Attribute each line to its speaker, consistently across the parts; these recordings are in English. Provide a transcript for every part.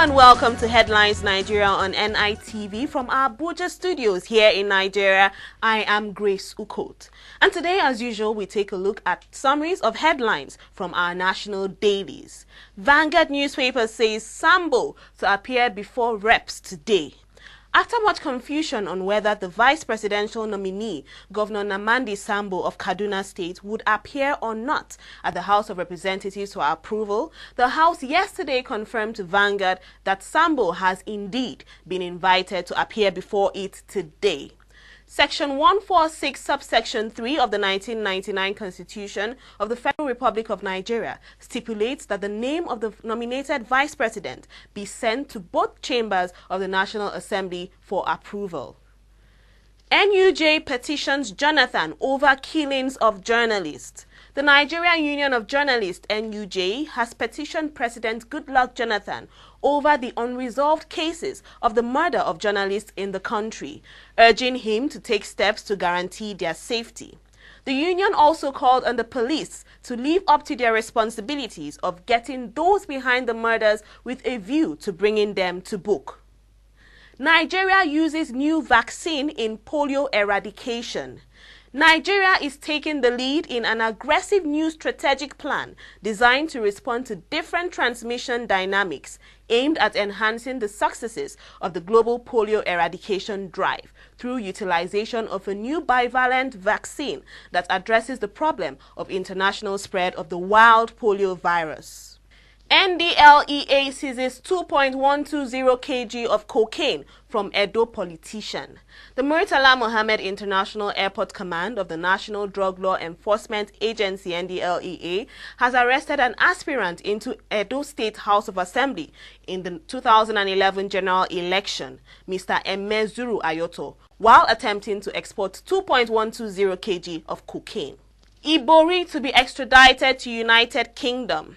Speaker 1: And welcome to Headlines Nigeria on NITV from our Abuja studios here in Nigeria. I am Grace Ukot. And today, as usual, we take a look at summaries of headlines from our national dailies. Vanguard newspaper says Sambo to appear before reps today. After much confusion on whether the vice presidential nominee, Governor Namandi Sambo of Kaduna State, would appear or not at the House of Representatives for approval, the House yesterday confirmed to Vanguard that Sambo has indeed been invited to appear before it today. Section 146, subsection 3 of the 1999 Constitution of the Federal Republic of Nigeria stipulates that the name of the nominated vice president be sent to both chambers of the National Assembly for approval. NUJ petitions Jonathan over killings of journalists. The Nigerian Union of Journalists, NUJ, has petitioned President Goodluck Jonathan over the unresolved cases of the murder of journalists in the country, urging him to take steps to guarantee their safety. The union also called on the police to live up to their responsibilities of getting those behind the murders with a view to bringing them to book. Nigeria uses new vaccine in polio eradication. Nigeria is taking the lead in an aggressive new strategic plan designed to respond to different transmission dynamics aimed at enhancing the successes of the global polio eradication drive through utilization of a new bivalent vaccine that addresses the problem of international spread of the wild polio virus. NDLEA seizes 2.120 kg of cocaine from Edo politician. The Murtala Mohammed International Airport Command of the National Drug Law Enforcement Agency (NDLEA) has arrested an aspirant into Edo State House of Assembly in the 2011 general election, Mr. Emezuru Ayoto, while attempting to export 2.120 kg of cocaine. Ibori to be extradited to United Kingdom.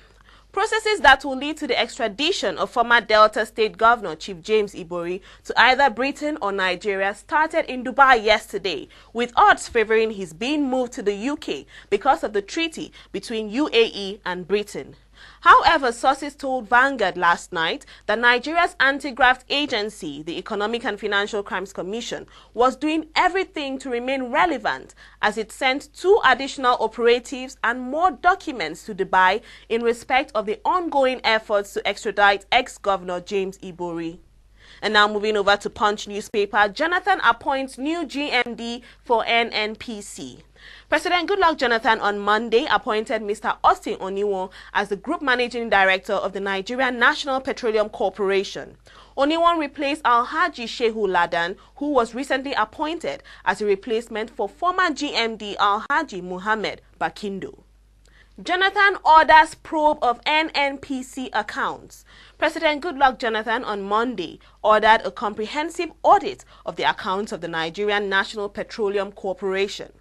Speaker 1: Processes that will lead to the extradition of former Delta State Governor Chief James Ibori to either Britain or Nigeria started in Dubai yesterday, with odds favoring his being moved to the UK because of the treaty between UAE and Britain. However, sources told Vanguard last night that Nigeria's anti-graft agency, the Economic and Financial Crimes Commission, was doing everything to remain relevant as it sent 2 additional operatives and more documents to Dubai in respect of the ongoing efforts to extradite ex-Governor James Ibori. And now moving over to Punch newspaper, Jonathan appoints new GMD for NNPC. President Goodluck Jonathan on Monday appointed Mr. Austin Oniwon as the Group Managing Director of the Nigerian National Petroleum Corporation. Oniwon replaced Alhaji Shehu Ladan, who was recently appointed as a replacement for former GMD Alhaji Muhammad Bakindo. Jonathan orders probe of NNPC accounts. President Goodluck Jonathan on Monday ordered a comprehensive audit of the accounts of the Nigerian National Petroleum Corporation.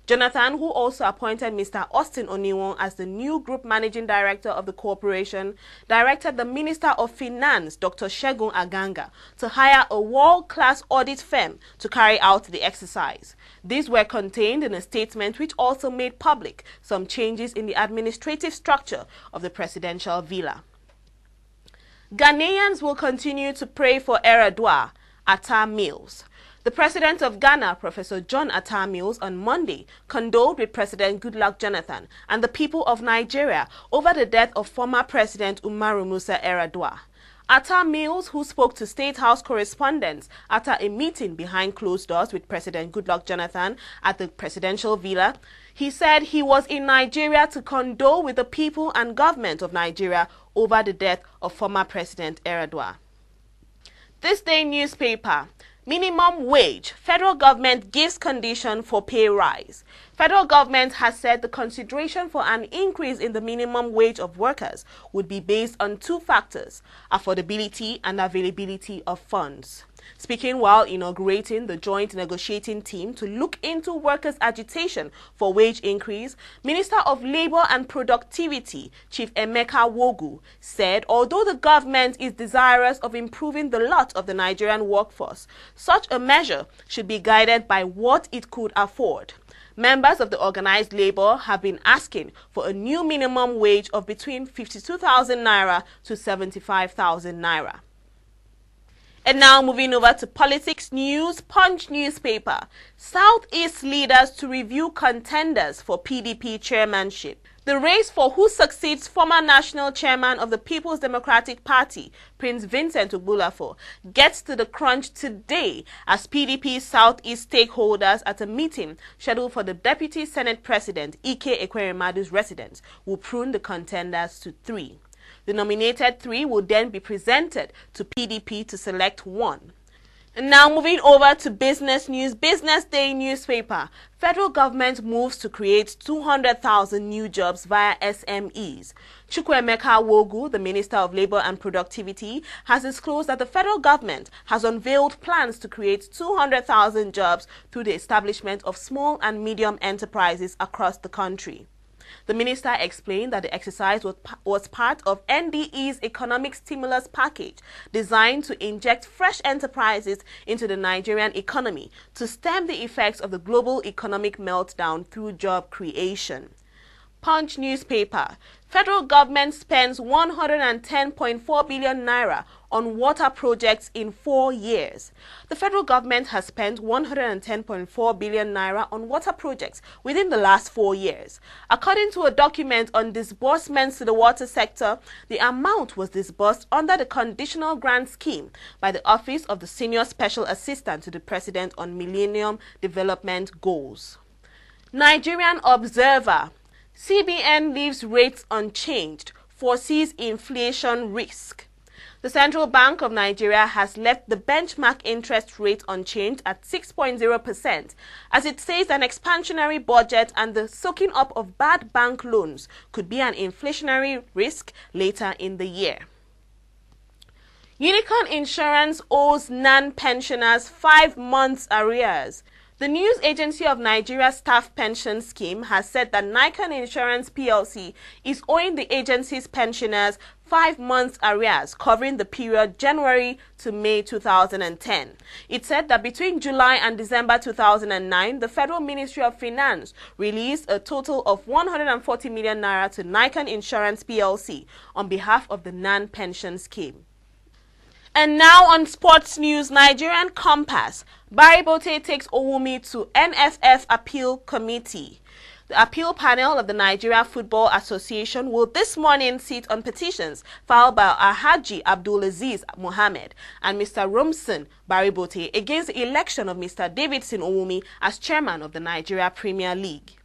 Speaker 1: Jonathan, who also appointed Mr. Austin Oniwon as the new Group Managing Director of the corporation, directed the Minister of Finance, Dr. Segun Aganga, to hire a world-class audit firm to carry out the exercise. These were contained in a statement which also made public some changes in the administrative structure of the presidential villa. Ghanaians will continue to pray for Eradua, Atta Mills. The president of Ghana, Professor John Atta Mills, on Monday condoled with President Goodluck Jonathan and the people of Nigeria over the death of former President Umaru Musa Yar'Adua. Atta Mills, who spoke to State House correspondents after a meeting behind closed doors with President Goodluck Jonathan at the presidential villa, he said he was in Nigeria to condole with the people and government of Nigeria over the death of former President Yar'Adua. This day newspaper. Minimum wage. Federal government gives condition for pay rise. Federal government has said the consideration for an increase in the minimum wage of workers would be based on 2 factors: affordability and availability of funds. Speaking while inaugurating the joint negotiating team to look into workers' agitation for wage increase, Minister of Labour and Productivity, Chief Emeka Wogu, said although the government is desirous of improving the lot of the Nigerian workforce, such a measure should be guided by what it could afford. Members of the organized labor have been asking for a new minimum wage of between 52,000 naira to 75,000 naira. And now moving over to politics news, Punch newspaper. Southeast leaders to review contenders for PDP chairmanship. The race for who succeeds former national chairman of the People's Democratic Party, Prince Vincent Ogbulafor, gets to the crunch today as PDP Southeast stakeholders at a meeting scheduled for the Deputy Senate President, Ike Ekweremadu's residence, will prune the contenders to 3. The nominated 3 will then be presented to PDP to select 1. And now moving over to business news, Business Day newspaper. Federal government moves to create 200,000 new jobs via SMEs. Chukwuemeka Wogu, the Minister of Labour and Productivity, has disclosed that the federal government has unveiled plans to create 200,000 jobs through the establishment of small and medium enterprises across the country. The minister explained that the exercise was part of NDE's economic stimulus package designed to inject fresh enterprises into the Nigerian economy to stem the effects of the global economic meltdown through job creation. Punch newspaper. Federal government spends 110.4 billion naira on water projects in 4 years. The federal government has spent 110.4 billion naira on water projects within the last 4 years. According to a document on disbursements to the water sector, the amount was disbursed under the Conditional Grant Scheme by the Office of the Senior Special Assistant to the President on Millennium Development Goals. Nigerian Observer. CBN leaves rates unchanged, foresees inflation risk. The Central Bank of Nigeria has left the benchmark interest rate unchanged at 6.0% as it says an expansionary budget and the soaking up of bad bank loans could be an inflationary risk later in the year. Unicorn Insurance owes non-pensioners 5 months arrears. The News Agency of Nigeria Staff Pension Scheme has said that Nikon Insurance PLC is owing the agency's pensioners 5 months arrears covering the period January to May 2010. It said that between July and December 2009, the Federal Ministry of Finance released a total of 140 million naira to Nikon Insurance PLC on behalf of the non-pension scheme. And now on sports news, Nigerian Compass. Barry Bote takes Owumi to NFF Appeal Committee. The appeal panel of the Nigeria Football Association will this morning sit on petitions filed by Alhaji Abdulaziz Mohammed and Mr. Rumson Barry Bote against the election of Mr. Davidson Owumi as chairman of the Nigeria Premier League.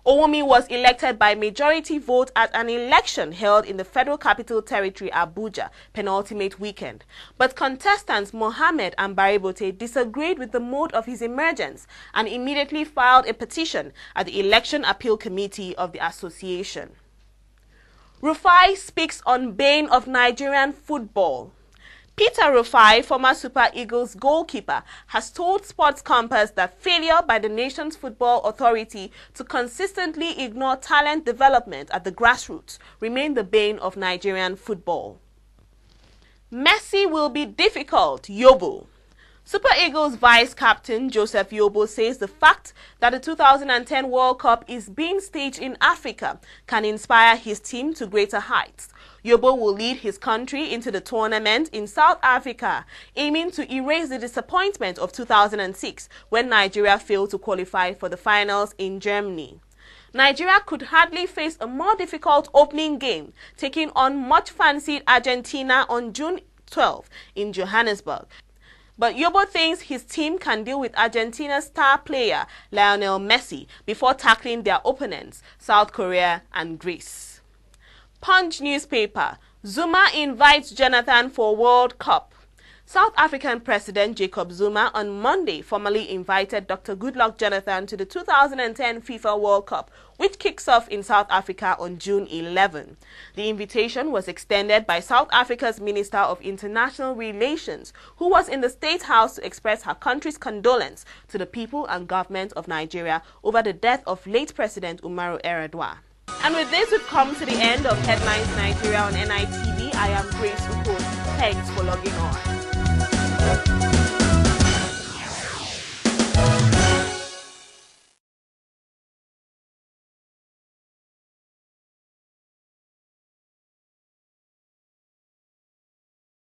Speaker 1: Owumi was elected by majority vote at an election held in the Federal Capital Territory, Abuja, penultimate weekend. But contestants Mohammed and Baribote disagreed with the mode of his emergence and immediately filed a petition at the Election Appeal Committee of the association. Rufai speaks on bane of Nigerian football. Peter Rufai, former Super Eagles goalkeeper, has told Sports Compass that failure by the nation's football authority to consistently ignore talent development at the grassroots remain the bane of Nigerian football. Messi will be difficult, Yobo. Super Eagles vice-captain Joseph Yobo says the fact that the 2010 World Cup is being staged in Africa can inspire his team to greater heights. Yobo will lead his country into the tournament in South Africa, aiming to erase the disappointment of 2006 when Nigeria failed to qualify for the finals in Germany. Nigeria could hardly face a more difficult opening game, taking on much-fancied Argentina on June 12 in Johannesburg. But Yobo thinks his team can deal with Argentina's star player Lionel Messi before tackling their opponents, South Korea and Greece. Punch newspaper. Zuma invites Jonathan for World Cup. South African President Jacob Zuma on Monday formally invited Dr. Goodluck Jonathan to the 2010 FIFA World Cup, which kicks off in South Africa on June 11. The invitation was extended by South Africa's Minister of International Relations, who was in the State House to express her country's condolence to the people and government of Nigeria over the death of late President Umaru Yar'Adua. And with this, we've come to the end of Headlines Nigeria on NITV. I am Grace Ukot. Thanks for logging on.